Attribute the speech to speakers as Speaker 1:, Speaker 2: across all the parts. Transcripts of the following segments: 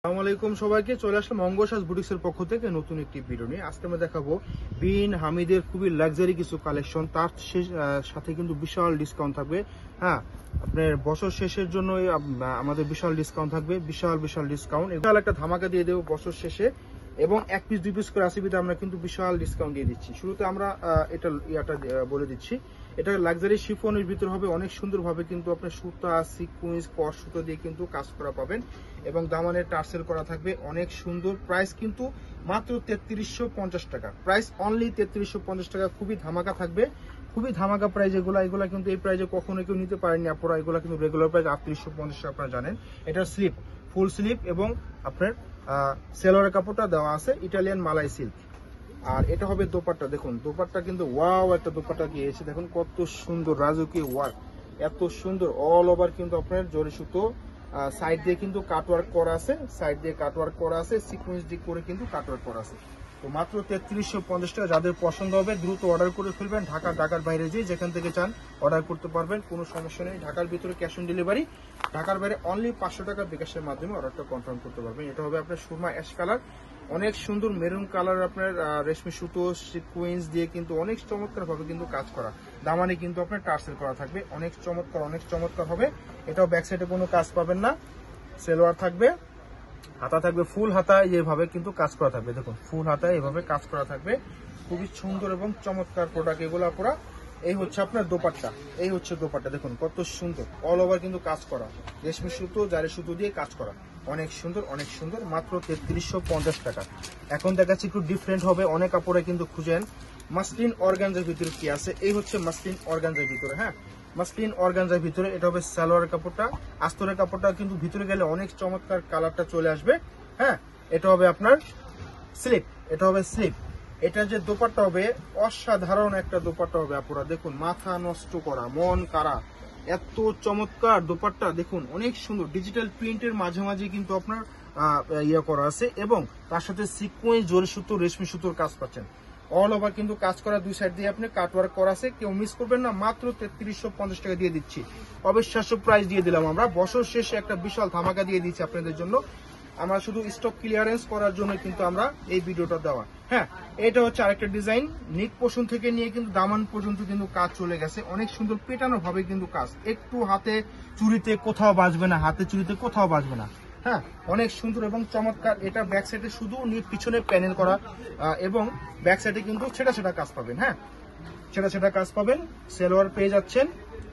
Speaker 1: আসসালামু আলাইকুম সবাইকে, চলে আসলাম অঙ্গসাজ বুটিক্সের পক্ষ থেকে নতুন একটি ভিডিও নিয়ে। আজকে আমরা দেখাবো বিন হামিদের খুবই লাক্সারি কিছু কালেকশন, তার সাথে কিন্তু বিশাল ডিসকাউন্ট থাকবে। হ্যাঁ, আপনার বছর শেষের জন্য আমাদের বিশাল ডিসকাউন্ট থাকবে, বিশাল ডিসকাউন্ট, বিশাল একটা ধামাকা দিয়ে দেবো বছর শেষে। এবং 1 পিস 2 পিস করে আসিবিতে আমরা কিন্তু বিশাল ডিসকাউন্ট দিয়ে দিচ্ছি। শুরুতে আমরা এটা বলে দিচ্ছি, এটা লাক্সারি শিফনের ভিতর হবে, অনেক সুন্দরভাবে কিন্তু আপনার সুতা, সিকুয়েন্স, কস সুতো দিয়ে কিন্তু কাজ করা পাবেন এবং দামানের টার্সেল করা থাকবে, অনেক সুন্দর। প্রাইস কিন্তু মাত্র 3350 টাকা, প্রাইস অনলি 3350 টাকা। খুবই ধামাকা থাকবে, খুবই ধামাকা প্রাইস। এগুলা কিন্তু এই প্রাইসে কখনো কেউ নিতে পারেনি আপনারা। এগুলা কিন্তু রেগুলার প্রাইস 3850 টাকা, আপনারা জানেন। এটা স্লিপ, ফুল স্লিপ এবং আপনার সেলোয়ারের কাপড়টা দেওয়া আছে ইটালিয়ান মালাই সিল্ক। আর এটা হবে দোপাট্টা। দেখুন দোপাট্টা কিন্তু ওয়াও একটা দোপাট্টা দিয়েছে, দেখুন কত সুন্দর রাজকীয় ওয়ার্ক, এত সুন্দর অল ওভার কিন্তু আপনার জরি সুতো, সাইড দিয়ে কিন্তু কাটওয়ার্ক করা আছে, সাইড দিয়ে কাটওয়ার্ক করা আছে, সিকোয়েন্স দিয়ে করে কিন্তু কাটওয়ার্ক করা আছে। তো মাত্র 3350 টাকা। যাদের পছন্দ হবে দ্রুত অর্ডার করে ফেলবেন। ঢাকার বাইরে যেখান থেকে চান অর্ডার করতে পারবেন, কোনো সমস্যা নেই। ঢাকার ভিতরে ক্যাশ অন ডেলিভারি, ঢাকার বাইরে অনলি 500 টাকা বিকাশের মাধ্যমে অর্ডারটা কনফার্ম করতে পারবেন। এটা হবে আপনার সুরমা অ্যাশ কালার, অনেক সুন্দর মেরুন কালার, আপনার রেশমি সুতো সিকোয়েন্স দিয়ে কিন্তু অনেক চমৎকার ভাবে কিন্তু কাজ করা। দামানে কিন্তু আপনার টার্সেল করা থাকবে, অনেক চমৎকার হবে। এটাও ব্যাক সাইডে কোনো কাজ পাবেন না। সেলোয়ার থাকবে, হাতা থাকবে ফুল হাতা, এইভাবে কিন্তু কাজ করা থাকবে। দেখুন ফুল হাতা এইভাবে কাজ করা থাকবে, খুবই সুন্দর এবং চমৎকার প্রোডাক্ট এগুলো পুরা। এই হচ্ছে আপনার দোপাট্টা, এই হচ্ছে দোপাট্টা, দেখুন কত সুন্দর অল ওভার কিন্তু কাজ করা, রেশমি সুতো জারি সুতো দিয়ে কাজ করা, অনেক সুন্দর। মাত্র 3350 টাকা। এখন দেখাচ্ছি একটু ডিফারেন্ট হবে, অনেক কাপড়ে কিন্তু খুঁজেন মাসলিন অর্গানজার ভিতরে কি আছে। এই হচ্ছে মাসলিন অর্গানজার ভিতরে, হ্যাঁ মাসলিন অর্গানজার ভিতরে। এটা হবে সালোয়ারের কাপড়টা, আস্তরের কাপড়টা কিন্তু ভিতরে গেলে অনেক চমৎকার কালারটা চলে আসবে। হ্যাঁ, এটা হবে আপনার স্লিপ, এটা হবে স্লিপ। এটা যে দোপাট্টা হবে অসাধারণ একটা দোপাট্টা হবে আপুরা, দেখুন মাথা নষ্ট করা, মন কারা, এত চমৎকার দোপাট্টা। দেখুন অনেক সুন্দর ডিজিটাল প্রিন্টের মাঝে কিন্তু আপনার ইয়ে করা আছে এবং তার সাথে সিকোয়েন্স জরি সুতো রেশমি সুতোর কাজ পাচ্ছেন। অল ওভার কিন্তু কাজ করা, দুই সাইড দিয়ে আপনি কাটওয়ার্ক করা আছে, কেউ মিস করবেন না। মাত্র 3350 টাকা দিয়ে দিচ্ছি, অবিশ্বাস্য প্রাইস দিয়ে দিলাম আমরা। বছর শেষে একটা বিশাল ধামাকা দিয়ে দিচ্ছি আপনাদের জন্য। আমরা শুধু স্টক ক্লিয়ারেন্স করার জন্য কিন্তু আমরা এই ভিডিওটা দেওয়া। হ্যাঁ, এটা হচ্ছে আরেকটা ডিজাইন, নিক পোষণ থেকে নিয়ে কিন্তু দামান পর্যন্ত কিন্তু কাজ চলে গেছে, অনেক সুন্দর পেটানো ভাবে কিন্তু কাজ, একটু হাতে চুরিতে কোথাও বাজবে না, হাতে চুরিতে কোথাও বাজবে না। হ্যাঁ, অনেক সুন্দর এবং চমৎকার। এটা ব্যাক সাইডে শুধু পিছনে প্যানেল করা এবং ব্যাক সাইডে কিন্তু ছেঁড়া কাজ পাবেন। হ্যাঁ, ছেঁড়া কাজ পাবেন। সেলোয়ার পেয়ে যাচ্ছেন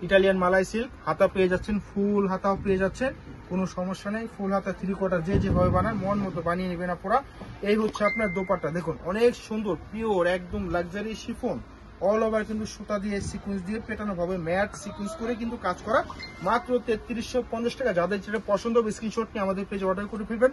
Speaker 1: ইটালিয়ান মালাই সিল্ক, হাতা পেয়ে যাচ্ছেন ফুল হাতাও পেয়ে যাচ্ছেন, কোনো সমস্যা নেই। ফুল হাতা 3/4 যেভাবে বানান মন মতো বানিয়ে নেবেন আপনারা। এই হচ্ছে আপনার দোপাট্টা, দেখুন অনেক সুন্দর পিওর একদম লাক্সারি শিফন, অল ওভার কিন্তু সুতা দিয়ে সিকোয়েন্স দিয়ে পেটানো ভাবে ম্যাট সিকোয়েন্স করে কিন্তু কাজ করা। মাত্র 3350 টাকা। যাদের যেটা পছন্দ হবে স্ক্রিনশট নিয়ে আমাদের পেজে অর্ডার করে ফেলবেন।